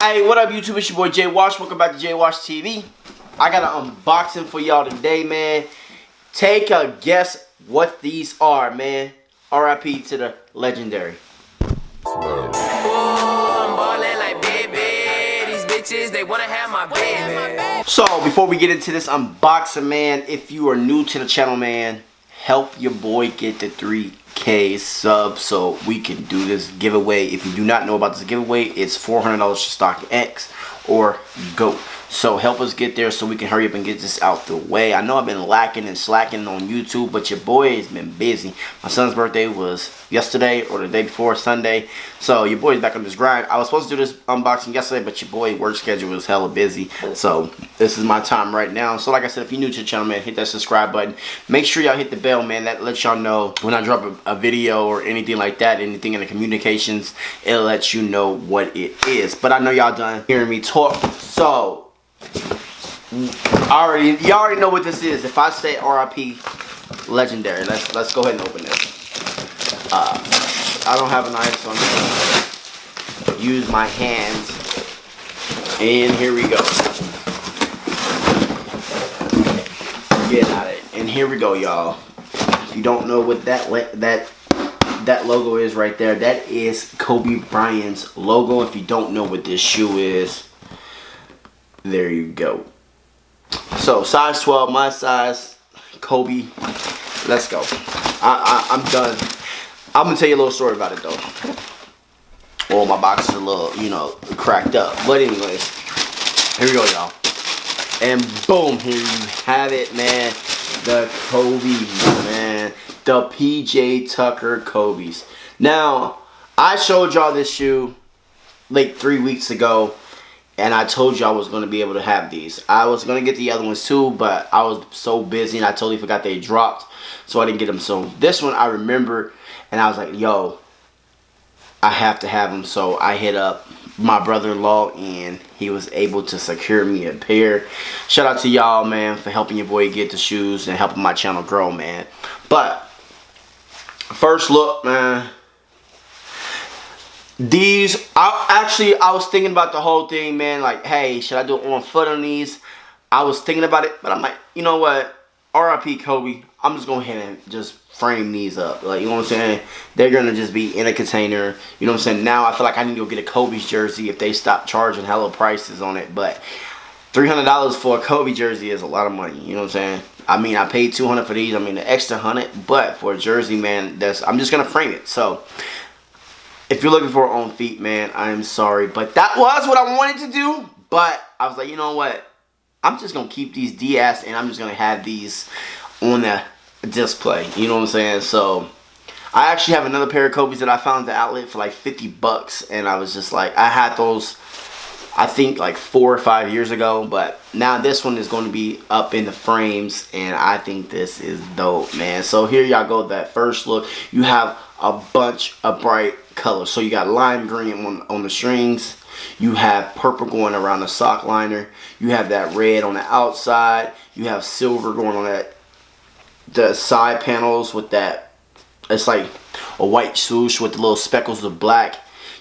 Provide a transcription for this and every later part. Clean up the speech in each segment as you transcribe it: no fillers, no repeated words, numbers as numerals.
Hey, what up YouTube? It's your boy jwash. Welcome back to jwash TV. I got an unboxing for y'all today, man. Take a guess what these are, man. RIP to the legendary. They wanna have my baby. So before we get into this unboxing, man, if you are new to the channel, man, help your boy get the 3K subs so we can do this giveaway. If you do not know about this giveaway, it's $400 to stock X or GOAT. So help us get there so we can hurry up and get this out the way. I know I've been lacking and slacking on YouTube, but your boy has been busy. My son's birthday was yesterday or the day before, Sunday. So your boy's back on this grind. I was supposed to do this unboxing yesterday, but your boy work schedule was hella busy. So this is my time right now. So like I said, if you're new to the channel, man, hit that subscribe button. Make sure y'all hit the bell, man. That lets y'all know when I drop a video or anything like that, anything in the communications, it'll let you know what it is. But I know y'all done hearing me talk. So y'all already know what this is. If I say RIP legendary, let's go ahead and open this. I don't have a knife, so I'm just gonna use my hands. And here we go. Get at it. And here we go, y'all. If you don't know what that logo is right there, that is Kobe Bryant's logo. If you don't know what this shoe is, there you go. So size 12, my size, Kobe. Let's go. I'm done. I'm gonna tell you a little story about it though. Well, my box is a little, you know, cracked up. But anyways, here we go, y'all. And boom, here you have it, man. The Kobe's, man. The PJ Tucker Kobe's. Now, I showed y'all this shoe like 3 weeks ago. And I told you I was going to be able to have these. I was going to get the other ones too, but I was so busy and I totally forgot they dropped. So I didn't get them. So this one I remember and I was like, yo, I have to have them. So I hit up my brother-in-law and he was able to secure me a pair. Shout out to y'all, man, for helping your boy get the shoes and helping my channel grow, man. But first look, man. These, I was thinking about the whole thing, man. Like, hey, should I do it on foot on these? I was thinking about it, but I'm like, you know what? RIP Kobe. I'm just going ahead and just frame these up. Like, you know what I'm saying? They're going to just be in a container. You know what I'm saying? Now I feel like I need to go get a Kobe's jersey if they stop charging hella prices on it. But $300 for a Kobe jersey is a lot of money. You know what I'm saying? I mean, I paid $200 for these. I mean, the extra $100. But for a jersey, man, I'm just going to frame it. So if you're looking for on feet, man, I'm sorry. But that was what I wanted to do. But I was like, you know what? I'm just going to keep these DS and I'm just going to have these on the display. You know what I'm saying? So I actually have another pair of Kobe's that I found at the outlet for like 50 bucks. And I was just like, I had those, I think like 4 or 5 years ago. But now this one is going to be up in the frames. And I think this is dope, man. So here y'all go. That first look. You have a bunch of bright colors. So you got lime green on the strings. You have purple going around the sock liner. You have that red on the outside. You have silver going on the side panels with that. It's like a white swoosh with the little speckles of black.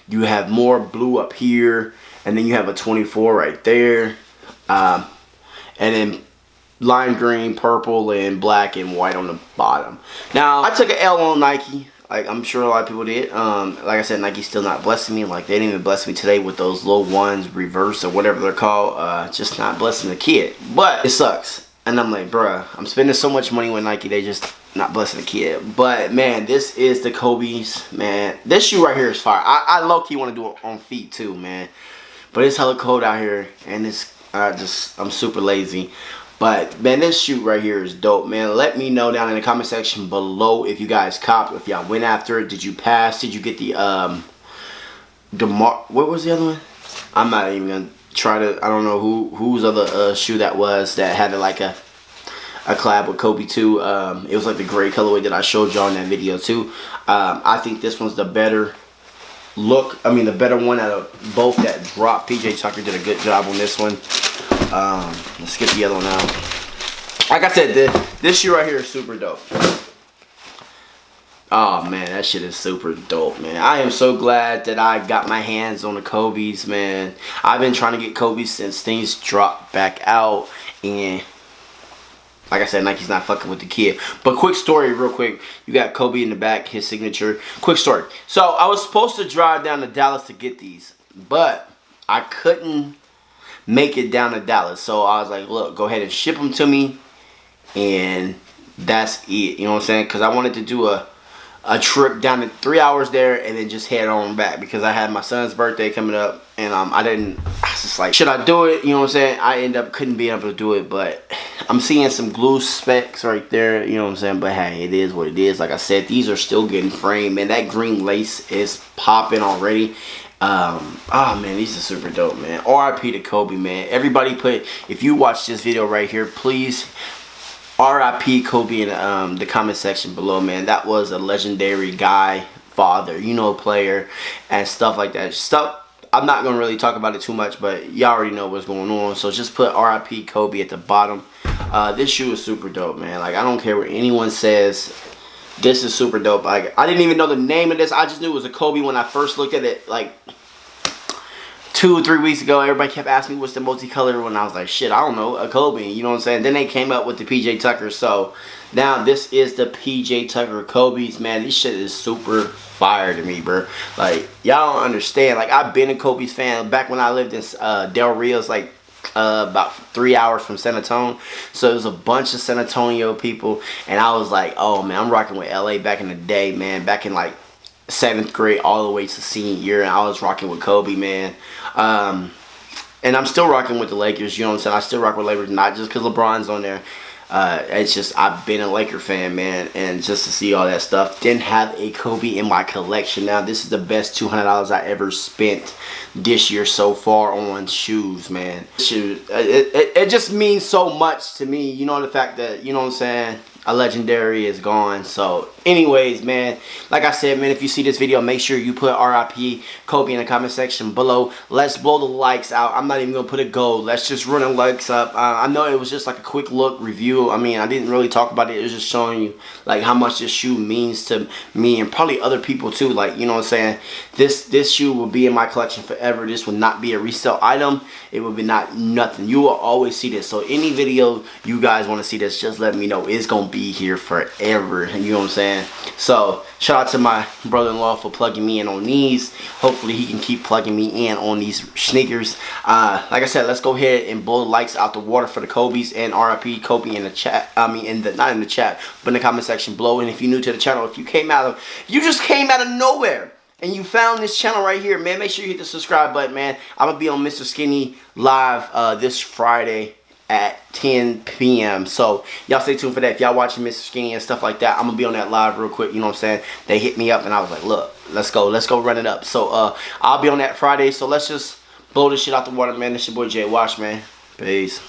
You have more blue up here. And then you have a 24 right there. And then lime green, purple, and black and white on the bottom. Now, I took an L on Nike. Like, I'm sure a lot of people did. Like I said, Nike's still not blessing me. Like, they didn't even bless me today with those little ones, reverse or whatever they're called. Just not blessing the kid. But it sucks. And I'm like, bruh, I'm spending so much money with Nike, they just not blessing the kid. But, man, this is the Kobe's, man. This shoe right here is fire. I low-key want to do it on feet, too, man. But it's hella cold out here. And it's, I'm super lazy. But, man, this shoe right here is dope, man. Let me know down in the comment section below if you guys copped, if y'all went after it. Did you pass? Did you get the, what was the other one? I'm not even going to try to, I don't know whose other shoe that was that had like a collab with Kobe too. It was like the gray colorway that I showed y'all in that video too. I think this one's the better look. I mean, the better one out of both that dropped. PJ Tucker did a good job on this one. Let's skip the other one out. Like I said, this shoe right here is super dope. Oh man, that shit is super dope, man. I am so glad that I got my hands on the Kobe's, man. I've been trying to get Kobe's since things dropped back out, and like I said, Nike's not fucking with the kid. But quick story, real quick. You got Kobe in the back, his signature. Quick story. So I was supposed to drive down to Dallas to get these, but I couldn't make it down to Dallas. So I was like, look, go ahead and ship them to me, and that's it. You know what I'm saying? Because I wanted to do a trip down to 3 hours there and then just head on back because I had my son's birthday coming up, and I was just like, should I do it? You know what I'm saying? I couldn't be able to do it, but I'm seeing some glue specs right there, you know what I'm saying? But hey, it is what it is. Like I said, these are still getting framed, man. That green lace is popping already. Oh man, these are super dope, man. RIP to Kobe, man. Everybody if you watch this video right here, please RIP Kobe in the comment section below, man. That was a legendary guy, father, you know, player, and stuff like that. I'm not going to really talk about it too much, but y'all already know what's going on. So just put RIP Kobe at the bottom. This shoe is super dope, man. Like, I don't care what anyone says. This is super dope. Like, I didn't even know the name of this. I just knew it was a Kobe when I first looked at it, like 2 or 3 weeks ago. Everybody kept asking me what's the multicolor one. I was like, shit, I don't know, a Kobe, you know what I'm saying? Then they came up with the PJ Tucker. So now this is the PJ Tucker Kobe's, man. This shit is super fire to me, bro. Like, y'all don't understand. Like, I've been a Kobe's fan back when I lived in Del Rio's, like about 3 hours from San Antonio. So it was a bunch of San Antonio people, and I was like, oh man, I'm rocking with LA back in the day, man. Back in like 7th grade all the way to senior year, and I was rocking with Kobe, man. And I'm still rocking with the Lakers, you know what I'm saying? I still rock with Lakers, not just because LeBron's on there. It's just, I've been a Laker fan, man, and just to see all that stuff. Didn't have a Kobe in my collection. Now, this is the best $200 I ever spent this year so far on shoes, man. Shoes, it just means so much to me, you know, the fact that, you know what I'm saying, a legendary is gone. So anyways, man, like I said, man, if you see this video, make sure you put RIP Kobe in the comment section below. Let's blow the likes out. I'm not even gonna put a goal. Let's just run the likes up. I know it was just like a quick look review. I mean, I didn't really talk about it. It was just showing you like how much this shoe means to me and probably other people too. Like, you know what I'm saying, this shoe will be in my collection forever. This will not be a resale item. It will be nothing. You will always see this. So any video you guys want to see this, just let me know. It's gonna be here forever, you know what I'm saying? So shout out to my brother-in-law for plugging me in on these. Hopefully he can keep plugging me in on these sneakers. Like I said, let's go ahead and blow the lights out the water for the Kobe's, and RIP Kobe in the chat. I mean, not in the chat, but in the comment section below. And if you're new to the channel, if you just came out of nowhere and you found this channel right here, man, make sure you hit the subscribe button, man. I'm gonna be on Mr. Skinny live this Friday at 10 p.m. So y'all stay tuned for that. If y'all watching Mr. Skinny and stuff like that, I'm gonna be on that live real quick, you know what I'm saying? They hit me up and I was like, look, let's go run it up. So I'll be on that Friday. So let's just blow this shit out the water, man. This your boy jwash, man. Peace.